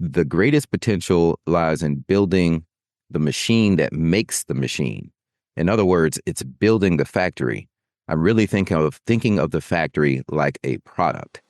the greatest potential lies in building the machine that makes the machine. In other words, it's building the factory. I'm really thinking of the factory like a product.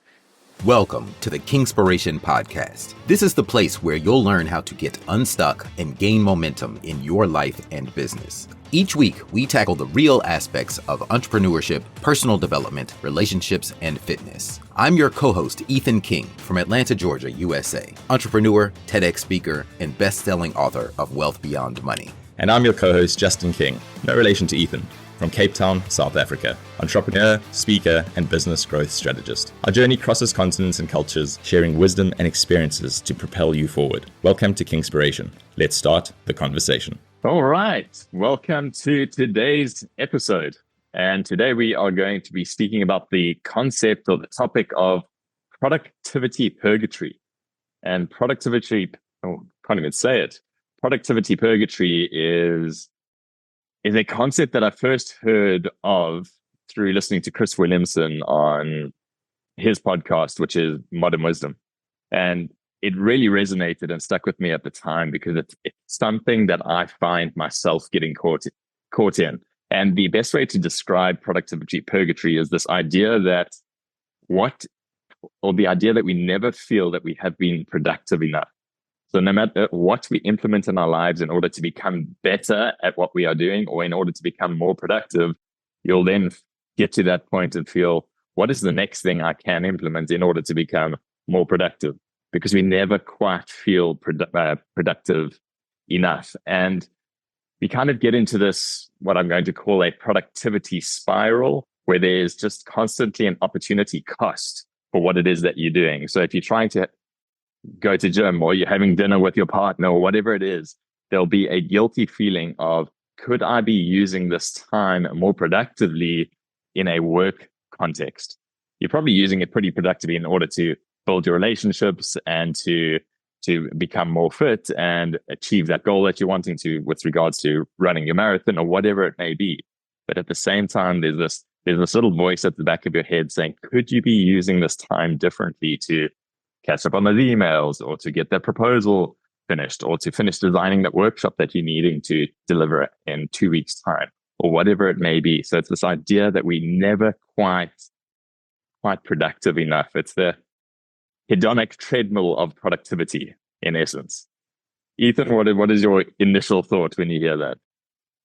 Welcome to the Kingspiration podcast. This is the place where you'll learn how to get unstuck and gain momentum in your life and business. Each week, we tackle the real aspects of entrepreneurship, personal development, relationships, and fitness. I'm your co-host, Ethan King, from Atlanta, Georgia, USA, entrepreneur, TEDx speaker, and best-selling author of Wealth Beyond Money. And I'm your co-host, Justin King, no relation to Ethan, from Cape Town, South Africa, entrepreneur, speaker, and business growth strategist. Our journey crosses continents and cultures, sharing wisdom and experiences to propel you forward. Welcome to Kingspiration. Let's start the conversation. All right. Welcome to today's episode. And today we are going to be speaking about the concept or the topic of productivity purgatory. And productivity, can't even say it. Productivity purgatory is a concept that I first heard of through listening to Chris Williamson on his podcast, which is Modern Wisdom. And it really resonated and stuck with me at the time because it's something that I find myself getting caught in. And the best way to describe productivity purgatory is this idea that the idea that we never feel that we have been productive enough. So no matter what we implement in our lives in order to become better at what we are doing or in order to become more productive, you'll then get to that point and feel, what is the next thing I can implement in order to become more productive? Because we never quite feel productive enough. And we kind of get into this, what I'm going to call a productivity spiral, where there's just constantly an opportunity cost for what it is that you're doing. So if you're trying to go to gym or you're having dinner with your partner or whatever it is, there'll be a guilty feeling of, could I be using this time more productively in a work context? You're probably using it pretty productively in order to build your relationships and to become more fit and achieve that goal that you're wanting to with regards to running your marathon or whatever it may be. But at the same time, there's this little voice at the back of your head saying, could you be using this time differently to catch up on those emails or to get that proposal finished or to finish designing that workshop that you're needing to deliver in 2 weeks' time or whatever it may be. So it's this idea that we never quite productive enough. It's the hedonic treadmill of productivity, in essence. Ethan, what is your initial thought when you hear that?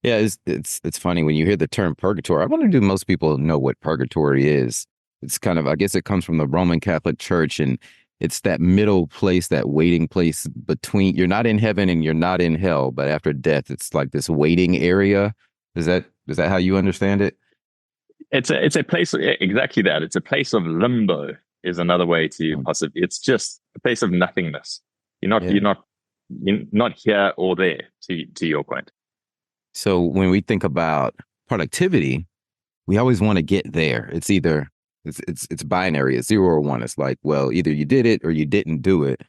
Yeah, it's funny when you hear the term purgatory. I wonder, do most people know what purgatory is? It's kind of, I guess it comes from the Roman Catholic Church, and it's that middle place, that waiting place between, you're not in heaven and you're not in hell, but after death, it's like this waiting area. Is that how you understand it? It's a place, exactly that. It's a place of limbo is another way to possibly, it's just a place of nothingness. You're not here or there, to your point. So when we think about productivity, we always want to get there. It's either it's binary, it's 0 or 1. It's like, well, either you did it or you didn't do it.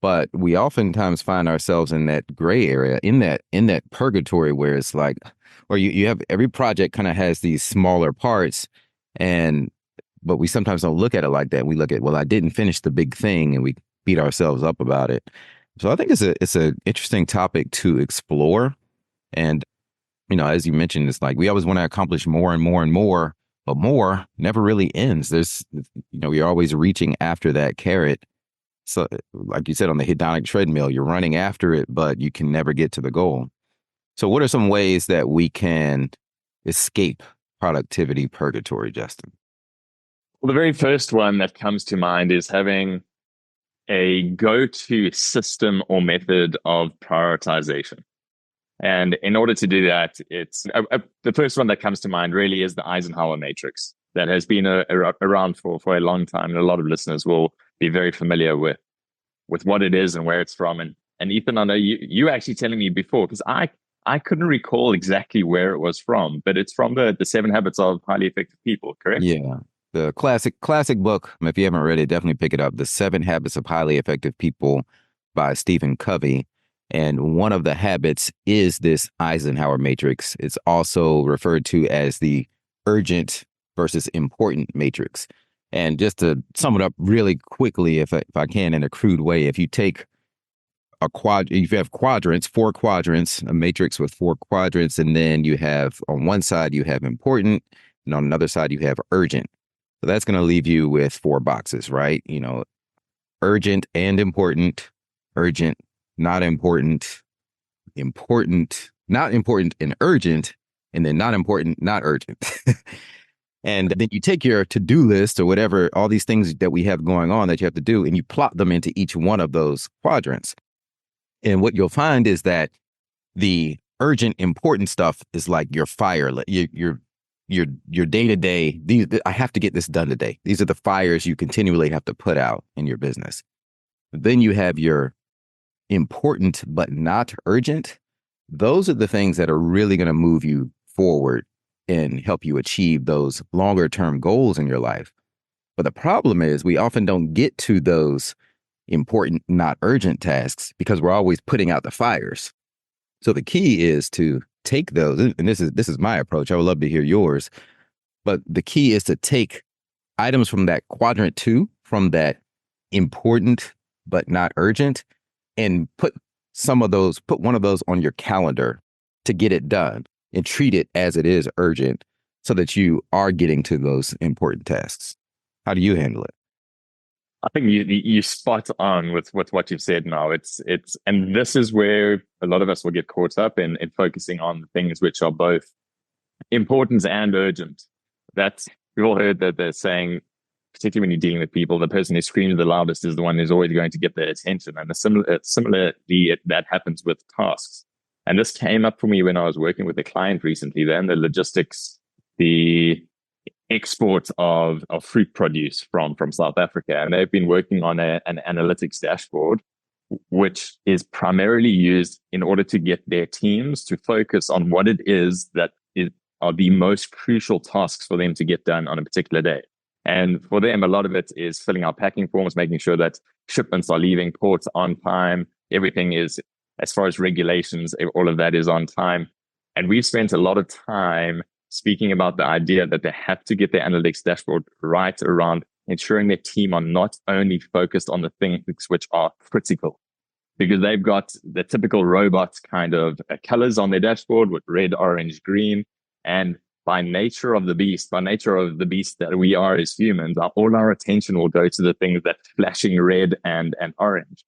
But we oftentimes find ourselves in that gray area, in that purgatory where it's like, or you have, every project kind of has these smaller parts, but we sometimes don't look at it like that. We look at, well, I didn't finish the big thing, and we beat ourselves up about it. So I think it's an interesting topic to explore. And, as you mentioned, it's like we always want to accomplish more and more and more, but more never really ends. We're always reaching after that carrot. So like you said, on the hedonic treadmill, you're running after it, but you can never get to the goal. So what are some ways that we can escape productivity purgatory, Justin? Well, the very first one that comes to mind is having a go-to system or method of prioritization. And in order to do that, it's the first one that comes to mind really is the Eisenhower Matrix that has been around for a long time. And a lot of listeners will be very familiar with what it is and where it's from. And Ethan, I know you actually telling me before, because I couldn't recall exactly where it was from, but it's from the 7 Habits of Highly Effective People, correct? Yeah. The classic book. If you haven't read it, definitely pick it up. The 7 Habits of Highly Effective People by Stephen Covey. And one of the habits is this Eisenhower Matrix. It's also referred to as the urgent versus important matrix. And just to sum it up really quickly, if I can, in a crude way, if you take if you have quadrants, 4 quadrants, a matrix with 4 quadrants, and then you have on one side you have important, and on another side you have urgent. So that's going to leave you with 4 boxes, right? Urgent and important, urgent, not important, important, not important, and urgent, and then not important, not urgent. And then you take your to-do list or whatever, all these things that we have going on that you have to do, and you plot them into each one of those quadrants. And what you'll find is that the urgent, important stuff is like your fire, your day-to-day. I have to get this done today. These are the fires you continually have to put out in your business. Then you have your important but not urgent. Those are the things that are really going to move you forward and help you achieve those longer term goals in your life. But the problem is we often don't get to those important, not urgent tasks because we're always putting out the fires. So the key is to take those, and this is my approach. I would love to hear yours. But the key is to take items from that quadrant 2, from that important but not urgent, and put one of those on your calendar to get it done and treat it as it is urgent so that you are getting to those important tasks. How do you handle it? I think you spot on with what you've said now. And this is where a lot of us will get caught up in focusing on things which are both important and urgent. We've all heard that they're saying, particularly when you're dealing with people, the person who screams the loudest is the one who's always going to get their attention. And similarly, that happens with tasks. And this came up for me when I was working with a client recently. Then the logistics, the export of fruit produce from South Africa. And they've been working on an analytics dashboard, which is primarily used in order to get their teams to focus on what it is that are the most crucial tasks for them to get done on a particular day. And for them, a lot of it is filling out packing forms, making sure that shipments are leaving ports on time. Everything is, as far as regulations, all of that is on time. And we've spent a lot of time speaking about the idea that they have to get their analytics dashboard right around ensuring their team are not only focused on the things which are critical, because they've got the typical robot kind of colors on their dashboard with red, orange, green. And by nature of the beast that we are as humans, all our attention will go to the things that flashing red and orange.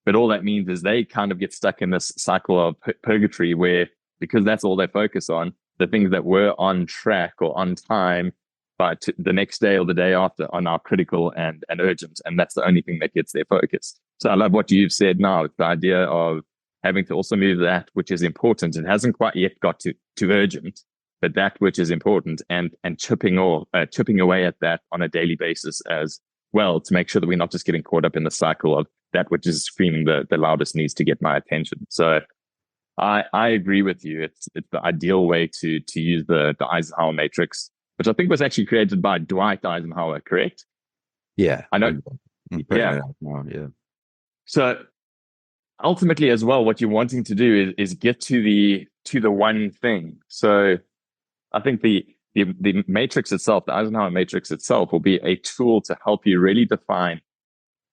But all that means is they kind of get stuck in this cycle of purgatory where, because that's all they focus on, the things that were on track or on time, but the next day or the day after are now critical and urgent. And that's the only thing that gets their focus. So I love what you've said now. It's the idea of having to also move that which is important. It hasn't quite yet got to urgent, but that which is important and chipping away at that on a daily basis as well, to make sure that we're not just getting caught up in the cycle of that which is screaming the loudest needs to get my attention. So I agree with you. It's the ideal way to use the Eisenhower Matrix, which I think was actually created by Dwight Eisenhower, correct? Yeah. I know. Yeah. So ultimately as well, what you're wanting to do is get to the one thing. So I think the matrix itself, the Eisenhower Matrix itself, will be a tool to help you really define,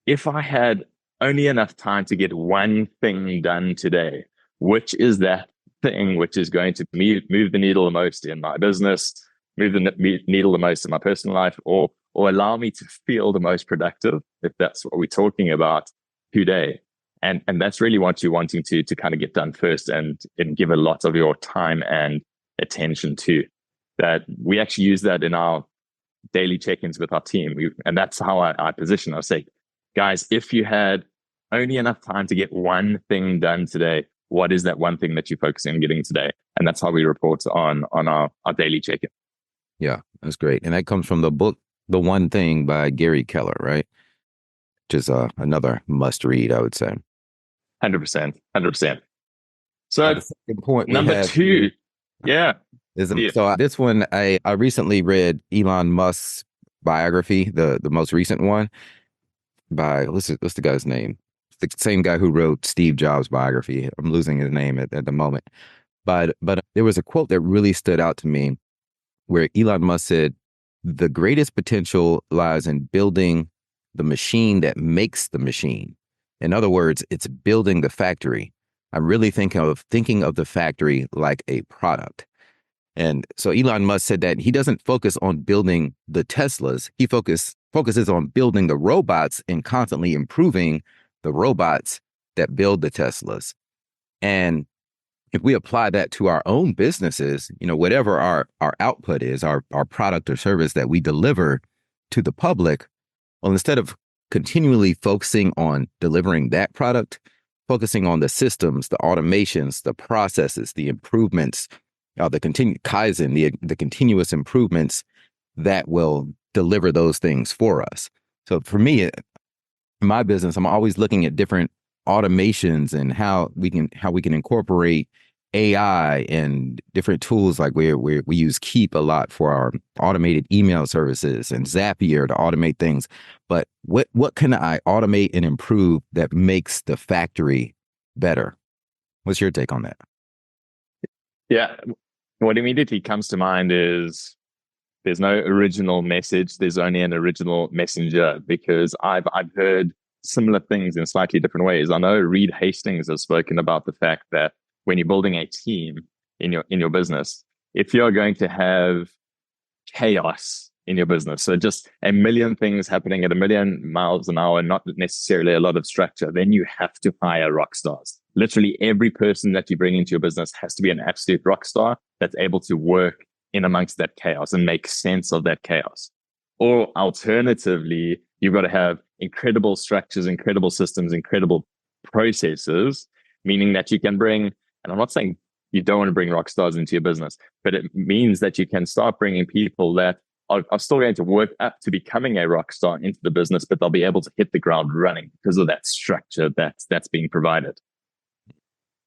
if I had only enough time to get one thing done today, which is that thing which is going to move the needle the most in my business, move the needle the most in my personal life, or allow me to feel the most productive, if that's what we're talking about today. And that's really what you're wanting to kind of get done first and give a lot of your time and attention to. That we actually use that in our daily check-ins with our team. And that's how I position. I say, guys, if you had only enough time to get one thing done today, what is that one thing that you're focusing on getting today? And that's how we report on our daily check-in. Yeah, that's great. And that comes from the book, The One Thing by Gary Keller, right? Which is another must read, I would say. 100%. So point number 2, yeah. So this one, I recently read Elon Musk's biography, the most recent one by, what's the guy's name? The same guy who wrote Steve Jobs' biography. I'm losing his name at the moment. But there was a quote that really stood out to me where Elon Musk said, the greatest potential lies in building the machine that makes the machine In other words, it's building the factory. I'm really thinking of the factory like a product. And so Elon Musk said that he doesn't focus on building the Teslas. He focuses on building the robots and constantly improving the robots that build the Teslas. And if we apply that to our own businesses, whatever our output is, our product or service that we deliver to the public, well, instead of continually focusing on delivering that product, focusing on the systems, the automations, the processes, the improvements, the continued Kaizen, the continuous improvements that will deliver those things for us. So for me, in my business, I'm always looking at different automations and how we can incorporate AI and different tools. Like we use Keep a lot for our automated email services and Zapier to automate things. But what can I automate and improve that makes the factory better? What's your take on that? Yeah, what immediately comes to mind is there's no original message. There's only an original messenger, because I've heard similar things in slightly different ways. I know Reed Hastings has spoken about the fact that when you're building a team in your business, if you're going to have chaos in your business, so just a million things happening at a million miles an hour, not necessarily a lot of structure, then you have to hire rock stars. Literally every person that you bring into your business has to be an absolute rock star that's able to work in amongst that chaos and make sense of that chaos. Or alternatively, you've got to have incredible structures, incredible systems, incredible processes, meaning that you can bring, and I'm not saying you don't want to bring rock stars into your business, but it means that you can start bringing people that are still going to work up to becoming a rock star into the business, but they'll be able to hit the ground running because of that structure that's being provided.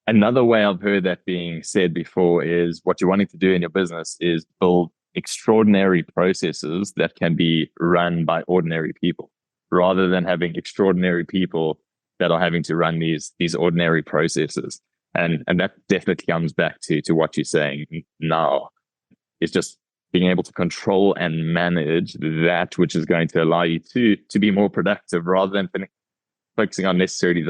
Another way I've heard that being said before is what you're wanting to do in your business is build extraordinary processes that can be run by ordinary people, rather than having extraordinary people that are having to run these ordinary processes. And that definitely comes back to what you're saying now. It's just being able to control and manage that which is going to allow you to be more productive, rather than focusing on necessarily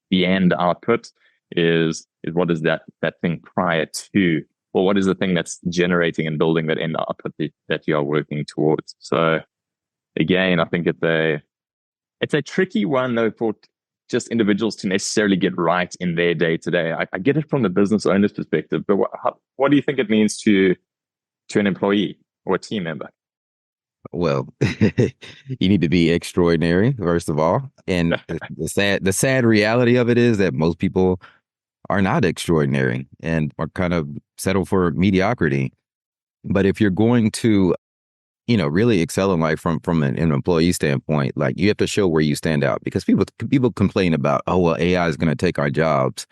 the end output. Is what is that thing prior to, or what is the thing that's generating and building that end output that you are working towards. So again, I think it's a tricky one though for just individuals to necessarily get right in their day to day. I get it from the business owner's perspective, but what do you think it means to an employee or a team member? Well, you need to be extraordinary, first of all. And the sad reality of it is that most people are not extraordinary and are kind of settle for mediocrity. But if you're going to, really excel in life from an employee standpoint, like you have to show where you stand out, because people complain about, oh, well, AI is going to take our jobs.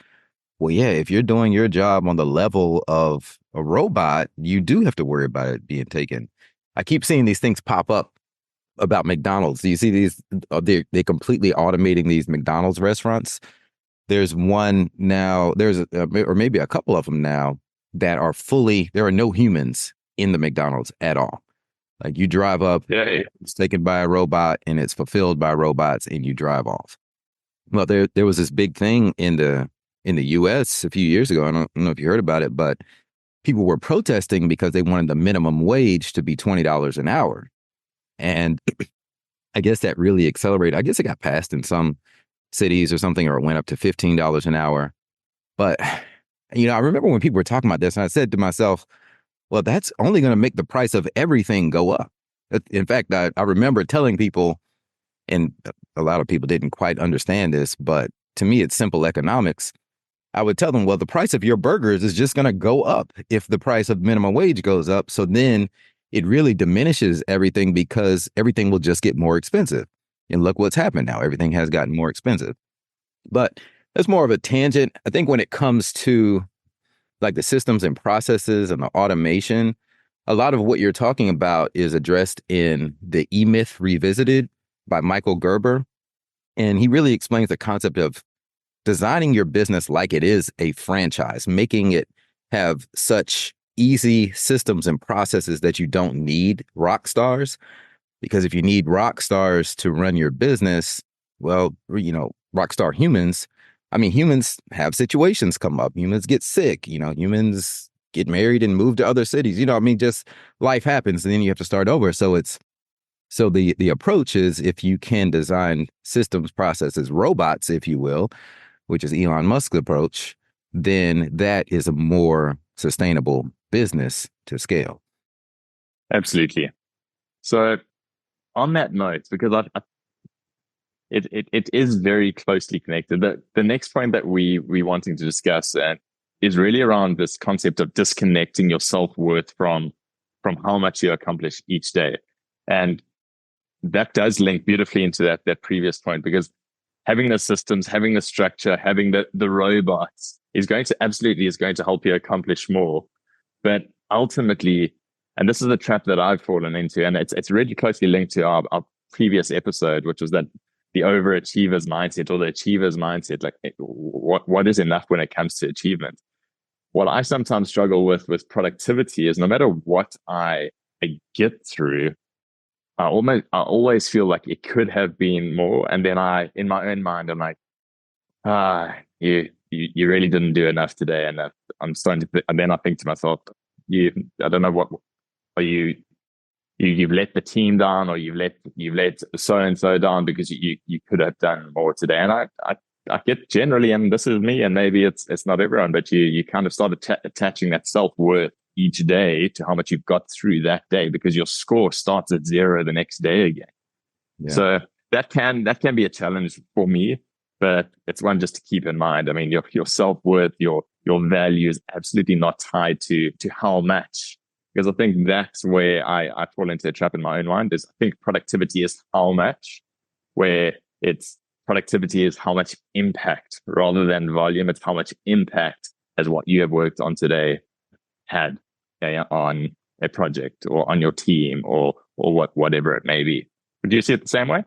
Well, yeah, if you're doing your job on the level of a robot, you do have to worry about it being taken. I keep seeing these things pop up about McDonald's. You see these, they're completely automating these McDonald's restaurants. There's one now, or maybe a couple of them now that are there are no humans in the McDonald's at all. Like you drive up, it's taken by a robot and it's fulfilled by robots and you drive off. Well, there was this big thing in the US a few years ago. I don't know if you heard about it, but people were protesting because they wanted the minimum wage to be $20 an hour. And I guess that really accelerated. I guess it got passed in some cities or something, or it went up to $15 an hour. But, I remember when people were talking about this, and I said to myself, well, that's only going to make the price of everything go up. In fact, I remember telling people, and a lot of people didn't quite understand this, but to me, it's simple economics. I would tell them, well, the price of your burgers is just going to go up if the price of minimum wage goes up. So then it really diminishes everything, because everything will just get more expensive. And look what's happened now. Everything has gotten more expensive. But that's more of a tangent. I think when it comes to like the systems and processes and the automation, a lot of what you're talking about is addressed in the E-Myth Revisited by Michael Gerber. And he really explains the concept of designing your business like it is a franchise, making it have such easy systems and processes that you don't need rock stars. Because if you need rock stars to run your business, well, rock star humans, I mean, humans have situations come up. Humans get sick, humans get married and move to other cities. I mean, just life happens and then you have to start over. So the approach is, if you can design systems, processes, robots, if you will, which is Elon Musk's approach, then that is a more sustainable business to scale. Absolutely. So on that note, because it is very closely connected. The next point that we wanting to discuss is really around this concept of disconnecting your self-worth from how much you accomplish each day. And that does link beautifully into that previous point, because having the systems, having the structure, having the robots is going to help you accomplish more. But ultimately, and this is a trap that I've fallen into, and it's really closely linked to our previous episode, which was that the overachiever's mindset, or the achiever's mindset, like what is enough when it comes to achievement. What I sometimes struggle with productivity is, no matter what I get through, I always feel like it could have been more. And then in my own mind, I'm like, you really didn't do enough today. And I'm starting to, and then I think to myself, I don't know what are you've let the team down, or you've let so and so down, because you could have done more today. And I get generally, and this is me, and maybe it's not everyone, but you kind of start attaching that self-worth each day to how much you've got through that day, because your score starts at 0 the next day again. Yeah. So that can be a challenge for me, but it's one just to keep in mind. I mean, your self-worth, your value is absolutely not tied to how much, because I think that's where I fall into a trap in my own mind. Is I think productivity is how much, where productivity is how much impact rather than volume. It's how much impact as what you have worked on today had on a project or on your team or whatever it may be. Would you see it the same way?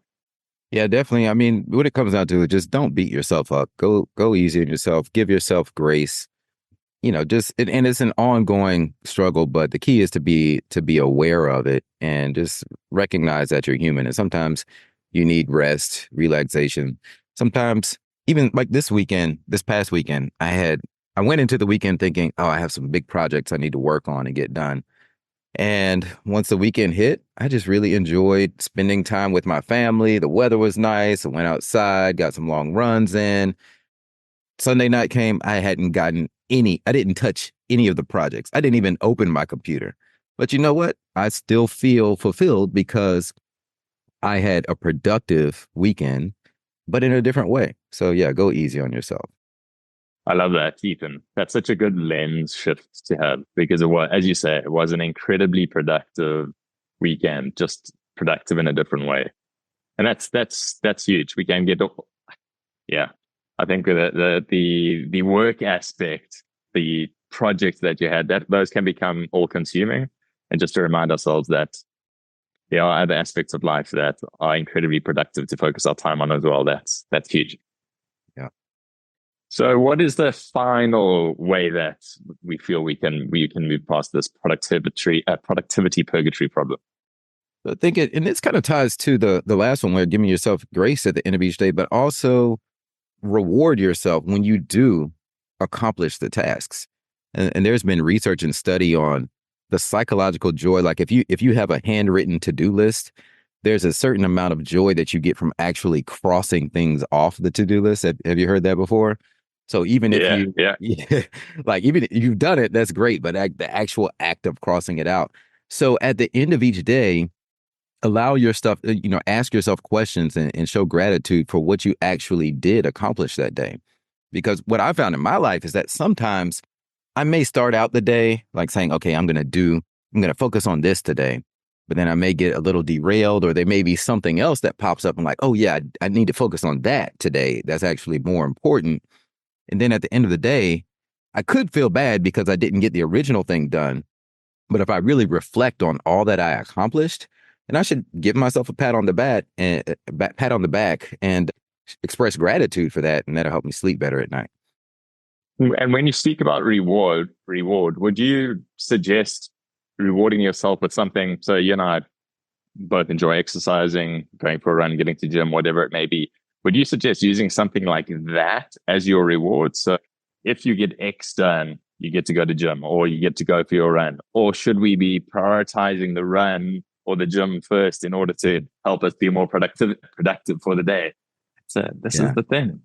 Yeah, definitely. I mean, what it comes down to is just don't beat yourself up. Go easy on yourself. Give yourself grace. And it's an ongoing struggle, but the key is to be aware of it and just recognize that you're human. And sometimes you need rest, relaxation. Sometimes, even like this past weekend, I went into the weekend thinking, I have some big projects I need to work on and get done. And once the weekend hit, I just really enjoyed spending time with my family. The weather was nice. I went outside, got some long runs in. Sunday night came, I didn't touch any of the projects. I didn't even open my computer. But you know what? I still feel fulfilled because I had a productive weekend, but in a different way. So yeah, go easy on yourself. I love that, Ethan. That's such a good lens shift to have, because as you say, it was an incredibly productive weekend, just productive in a different way. And that's huge. We can get, I think the work aspect, the projects that you had, those can become all consuming. And just to remind ourselves that there are other aspects of life that are incredibly productive to focus our time on as well. That's huge. Yeah. So what is the final way that we feel we can move past this productivity purgatory problem? I think this kind of ties to the last one, where giving yourself grace at the end of each day, but also reward yourself when you do accomplish the tasks. And there's been research and study on the psychological joy. Like if you have a handwritten to-do list, there's a certain amount of joy that you get from actually crossing things off the to-do list. Have you heard that before? So even if even if you've done it, that's great. But the actual act of crossing it out. So at the end of each day, allow your stuff, ask yourself questions and show gratitude for what you actually did accomplish that day. Because what I found in my life is that sometimes I may start out the day like saying, okay, I'm going to focus on this today. But then I may get a little derailed, or there may be something else that pops up. I'm like, oh yeah, I need to focus on that today. That's actually more important. And then at the end of the day, I could feel bad because I didn't get the original thing done. But if I really reflect on all that I accomplished, and I should give myself a pat on the back and express gratitude for that, and that'll help me sleep better at night. And when you speak about reward, would you suggest rewarding yourself with something? So you and I both enjoy exercising, going for a run, getting to gym, whatever it may be. would you suggest using something like that as your reward? So if you get X done, you get to go to gym or you get to go for your run? Or should we be prioritizing the run or the gym first in order to help us be more productive for the day? So this is the thing.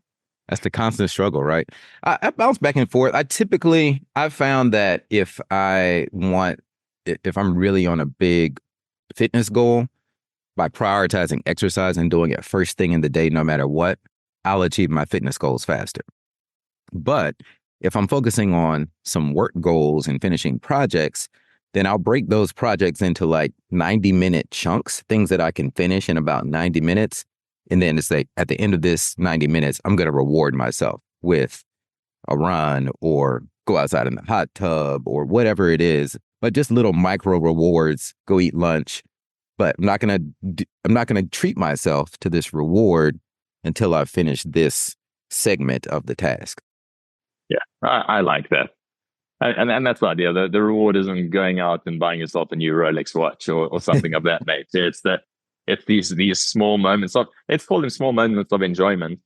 That's the constant struggle, right? I bounce back and forth. I've found that if I'm really on a big fitness goal, by prioritizing exercise and doing it first thing in the day, no matter what, I'll achieve my fitness goals faster. But if I'm focusing on some work goals and finishing projects, then I'll break those projects into like 90-minute chunks, things that I can finish in about 90 minutes. And then to say, at the end of this 90 minutes, I'm going to reward myself with a run or go outside in the hot tub or whatever it is, but just little micro rewards, go eat lunch. But I'm not going to treat myself to this reward until I've finished this segment of the task. Yeah, I like that. And that's the idea. The reward isn't going out and buying yourself a new Rolex watch or something of that nature. It's these small moments of, let's call them small moments of enjoyment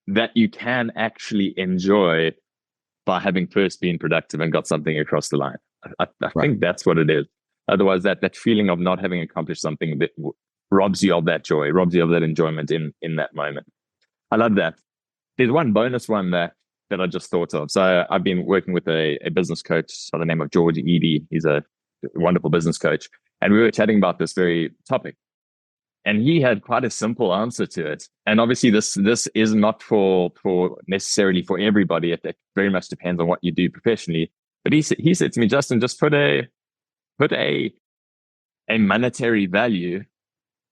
that you can actually enjoy by having first been productive and got something across the line. I think that's what it is. Otherwise, that feeling of not having accomplished something that robs you of that joy, robs you of that enjoyment in that moment. I love that. There's one bonus one that I just thought of. So I've been working with a business coach by the name of George Edie. He's a wonderful business coach. And we were chatting about this very topic. And he had quite a simple answer to it. And obviously this is not for necessarily for everybody. It very much depends on what you do professionally. But he said to me, Justin, just put a monetary value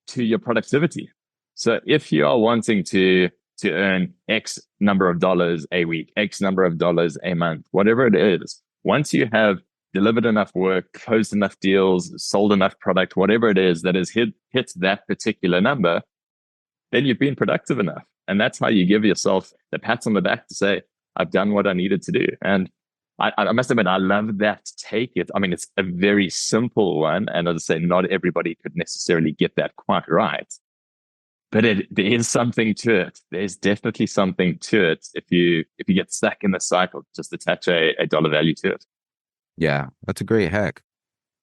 to your productivity. So if you are wanting to earn X number of dollars a week, X number of dollars a month, whatever it is, once you have delivered enough work, closed enough deals, sold enough product, whatever it is that has hit that particular number, then you've been productive enough. And that's how you give yourself the pat on the back to say, I've done what I needed to do. And I must admit, I love that take. It's a very simple one. And as I say, not everybody could necessarily get that quite right. But there is something to it. There's definitely something to it. If you get stuck in the cycle, just attach a dollar value to it. Yeah, that's a great hack.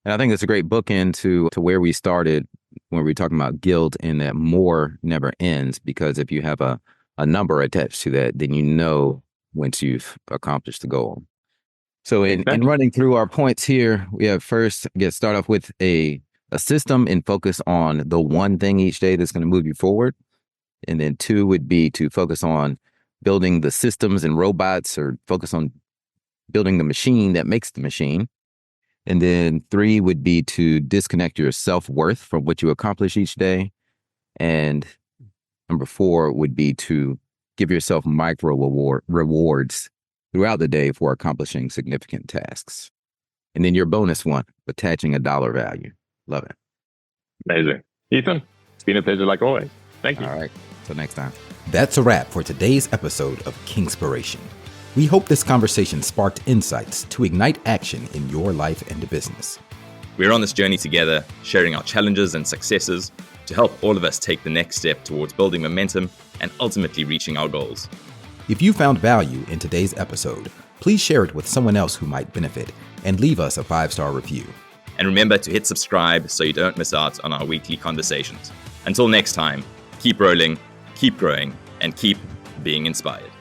And I think it's a great bookend to where we started when we were talking about guilt, and that more never ends, because if you have a number attached to that, then you know once you've accomplished the goal. So in running through our points here, we have first, start off with a system and focus on the one thing each day that's going to move you forward. And then 2 would be to focus on building the systems and robots, or focus on building the machine that makes the machine. And then 3 would be to disconnect your self-worth from what you accomplish each day. And number 4 would be to give yourself micro rewards throughout the day for accomplishing significant tasks. And then your bonus one, attaching a dollar value. Love it. Amazing. Ethan, it's been a pleasure like always. Thank you. All right. Till next time. That's a wrap for today's episode of Kingspiration. We hope this conversation sparked insights to ignite action in your life and business. We're on this journey together, sharing our challenges and successes to help all of us take the next step towards building momentum and ultimately reaching our goals. If you found value in today's episode, please share it with someone else who might benefit and leave us a 5-star review. And remember to hit subscribe so you don't miss out on our weekly conversations. Until next time, keep rolling, keep growing, and keep being inspired.